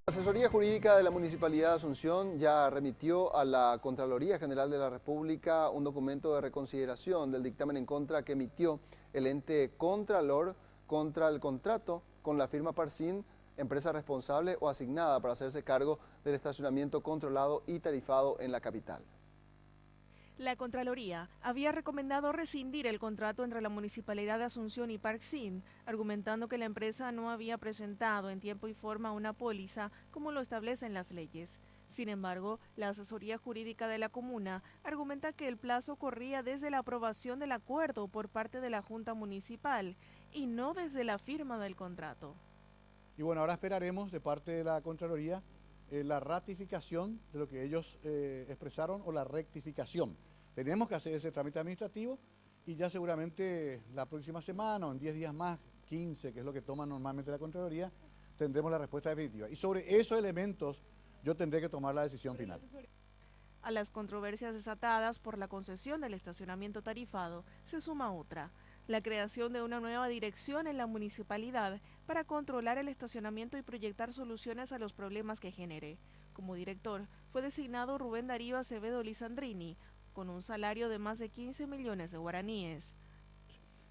La Asesoría Jurídica de la Municipalidad de Asunción ya remitió a la Contraloría General de la República un documento de reconsideración del dictamen en contra que emitió el ente Contralor contra el contrato con la firma Parsin, empresa responsable o asignada para hacerse cargo del estacionamiento controlado y tarifado en la capital. La Contraloría había recomendado rescindir el contrato entre la Municipalidad de Asunción y Parksin, argumentando que la empresa no había presentado en tiempo y forma una póliza como lo establecen las leyes. Sin embargo, la asesoría jurídica de la comuna argumenta que el plazo corría desde la aprobación del acuerdo por parte de la Junta Municipal y no desde la firma del contrato. Y bueno, ahora esperaremos de parte de la Contraloría la ratificación de lo que ellos expresaron o la rectificación. Tenemos que hacer ese trámite administrativo y ya seguramente la próxima semana o en 10 días más, 15, que es lo que toma normalmente la Contraloría, tendremos la respuesta definitiva. Y sobre esos elementos yo tendré que tomar la decisión final. A las controversias desatadas por la concesión del estacionamiento tarifado se suma otra: la creación de una nueva dirección en la municipalidad para controlar el estacionamiento y proyectar soluciones a los problemas que genere. Como director fue designado Rubén Darío Acevedo Lisandrini, con un salario de más de 15 millones de guaraníes.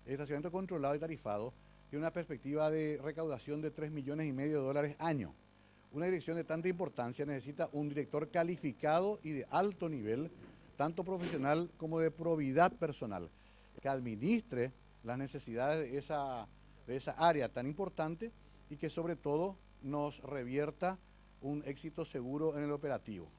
El estacionamiento controlado y tarifado tiene una perspectiva de recaudación de $3,5 millones año. Una dirección de tanta importancia necesita un director calificado y de alto nivel, tanto profesional como de probidad personal, que administre las necesidades de esa área tan importante y que sobre todo nos revierta un éxito seguro en el operativo.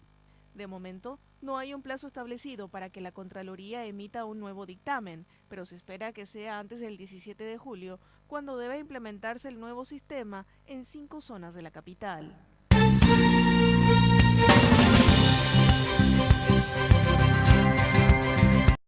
De momento, no hay un plazo establecido para que la Contraloría emita un nuevo dictamen, pero se espera que sea antes del 17 de julio, cuando debe implementarse el nuevo sistema en 5 zonas de la capital.